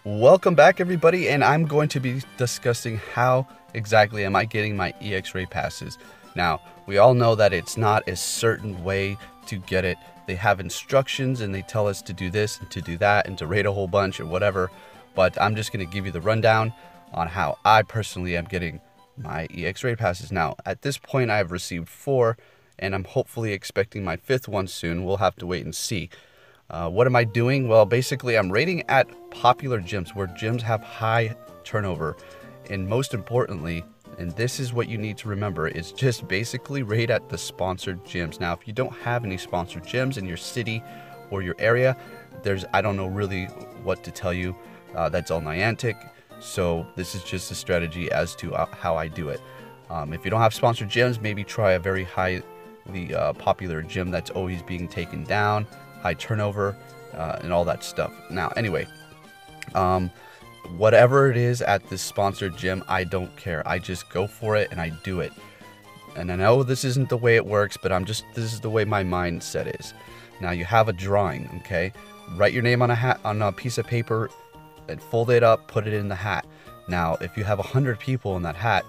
Welcome back, everybody, and I'm going to be discussing how exactly am I getting my EX-ray passes. Now, we all know that it's not a certain way to get it. They have instructions and they tell us to do this and to do that and to raid a whole bunch or whatever, but I'm just going to give you the rundown on how I personally am getting my EX-ray passes. Now, at this point, I've received 4, and I'm hopefully expecting my 5th one soon. We'll have to wait and see. What am I doing? Well, basically, I'm raiding at popular gyms where gyms have high turnover. And most importantly, and this is what you need to remember, is just basically raid at the sponsored gyms. Now, if you don't have any sponsored gyms in your city or your area, I don't know really what to tell you. That's all Niantic. So this is just a strategy as to how I do it. If you don't have sponsored gyms, maybe try a very highly popular gym that's always being taken down, high turnover, and all that stuff. Now, anyway, whatever it is at this sponsored gym, I don't care. I just go for it and I do it. And I know this isn't the way it works, but this is the way my mindset is. Now, you have a drawing, okay? Write your name on a piece of paper and fold it up, put it in the hat. Now, if you have 100 people in that hat,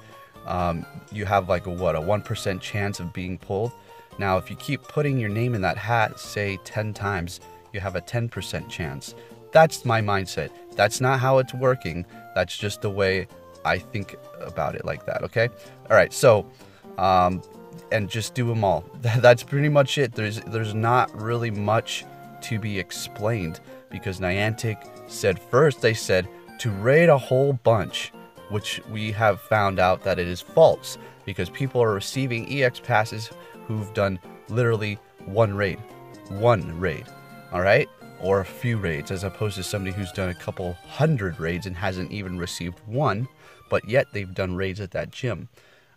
you have like a 1% chance of being pulled. Now, if you keep putting your name in that hat, say 10 times, you have a 10% chance. That's my mindset. That's not how it's working. That's just the way I think about it, like that, okay? All right, so, and just do them all. That's pretty much it. There's not really much to be explained because Niantic said first, they said to raid a whole bunch, which we have found out that it is false because people are receiving EX passes who've done literally one raid, all right, or a few raids, as opposed to somebody who's done a couple hundred raids and hasn't even received one, but yet they've done raids at that gym.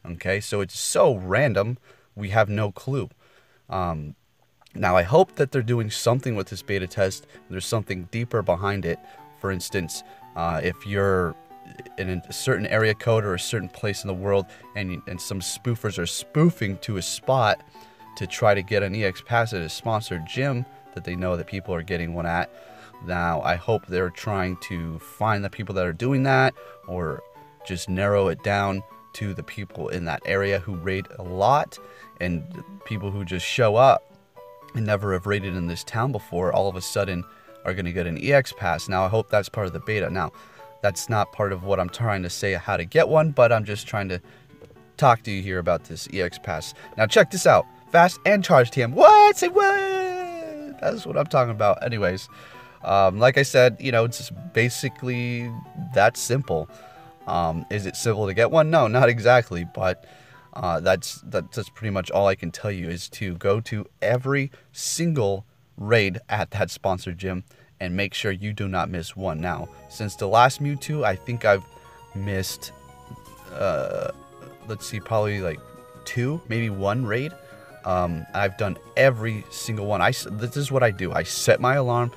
Okay, so it's so random, we have no clue. Now, I hope that they're doing something with this beta test. There's something deeper behind it. For instance, if you're in a certain area code or a certain place in the world and some spoofers are spoofing to a spot to try to get an EX pass at a sponsored gym that they know that people are getting one at. Now, I hope they're trying to find the people that are doing that or just narrow it down to the people in that area who raid a lot, and people who just show up and never have raided in this town before all of a sudden are going to get an EX pass. Now, I hope that's part of the beta. Now, that's not part of what I'm trying to say how to get one, but I'm just trying to talk to you here about this EX pass. Now, check this out. Fast and charge TM. What? Say what? That's what I'm talking about. Anyways, like I said, it's basically that simple. Is it simple to get one? No, not exactly, but that's pretty much all I can tell you is to go to every single raid at that sponsored gym and make sure you do not miss one. Now, since the last Mewtwo, I think I've missed, let's see, probably like 2, maybe 1 raid. I've done every single one. This is what I do. I set my alarm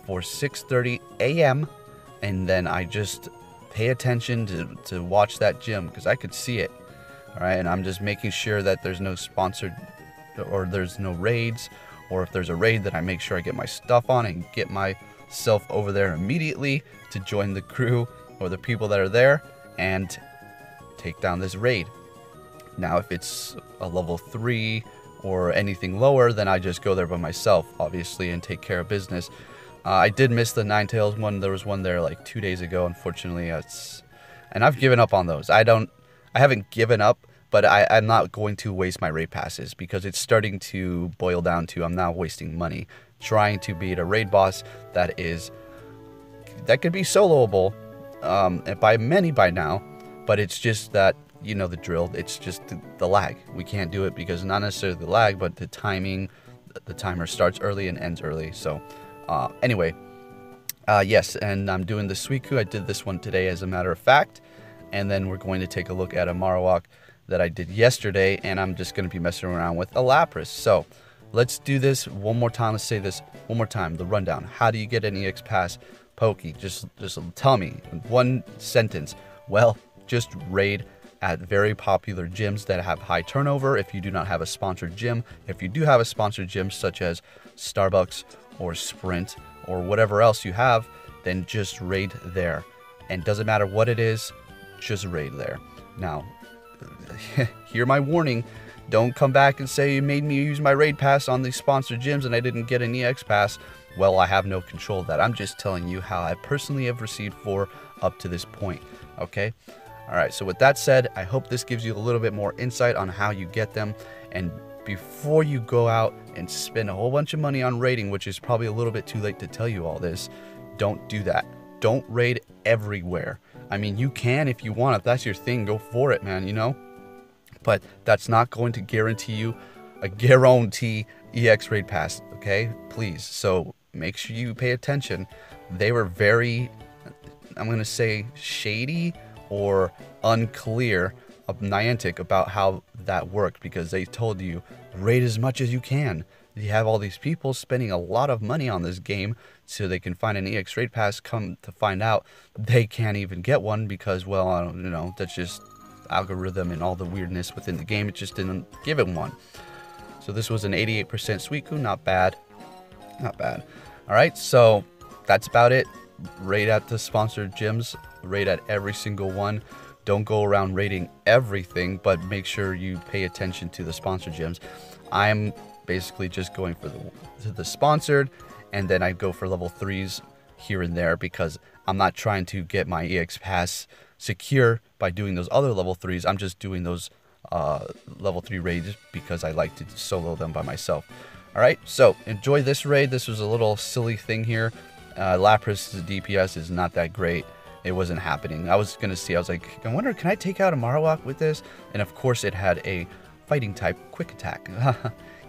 for 6:30 a.m. and then I just pay attention to watch that gym because I could see it. All right, and I'm just making sure that there's no sponsored or there's no raids, or if there's a raid, that I make sure I get my stuff on and get myself over there immediately to join the crew or the people that are there and take down this raid. Now, if it's a level 3 or anything lower, then I just go there by myself, obviously, and take care of business. I did miss the Ninetales one. There was one there like 2 days ago, unfortunately. And I've given up on those. I haven't given up, but I'm not going to waste my raid passes because it's starting to boil down to I'm now wasting money trying to beat a raid boss that could be soloable by many by now, but it's just that, you know the drill. It's just the lag. We can't do it because not necessarily the lag, but the timing. The timer starts early and ends early. So anyway, yes, and I'm doing the Suicune. I did this one today as a matter of fact, and then we're going to take a look at a Marowak that I did yesterday, and I'm just going to be messing around with a Lapras. So let's do this one more time. Let's say this one more time. The rundown. How do you get an EX pass Pokey? Just tell me in one sentence. Well, just raid at very popular gyms that have high turnover. If you do not have a sponsored gym, if you do have a sponsored gym such as Starbucks or Sprint or whatever else you have, then just raid there. And doesn't matter what it is, just raid there. Now, hear my warning. Don't come back and say you made me use my raid pass on these sponsored gyms and I didn't get an EX pass. Well, I have no control of that. I'm just telling you how I personally have received 4 up to this point. Okay? Alright, so with that said, I hope this gives you a little bit more insight on how you get them. And before you go out and spend a whole bunch of money on raiding, which is probably a little bit too late to tell you all this, don't do that. Don't raid everywhere. I mean, you can if you want. If that's your thing, go for it, man, you know? But that's not going to guarantee you a guarantee EX raid pass, okay? Please. So make sure you pay attention. They were very, I'm going to say, shady or unclear of Niantic about how that worked, because they told you raid as much as you can. You have all these people spending a lot of money on this game so they can find an EX raid pass. Come to find out, they can't even get one because, well, I don't, you know, that's just algorithm and all the weirdness within the game. It just didn't give it one. So this was an 88% Suicune. Not bad. Not bad. Alright, so that's about it. Raid at the sponsored gyms. Raid at every single one. Don't go around raiding everything, but make sure you pay attention to the sponsored gyms. I'm basically just going for the sponsored, and then I go for level 3s here and there because I'm not trying to get my EX pass secure by doing those other level 3s. I'm just doing those level 3 raids because I like to solo them by myself. Alright, so enjoy this raid. This was a little silly thing here. Lapras' DPS is not that great. It wasn't happening. I was gonna see, I was like, I wonder, can I take out a Marowak with this? And of course it had a fighting type quick attack.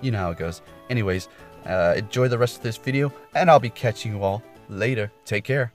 You know how it goes. Anyways, enjoy the rest of this video, and I'll be catching you all later. Take care.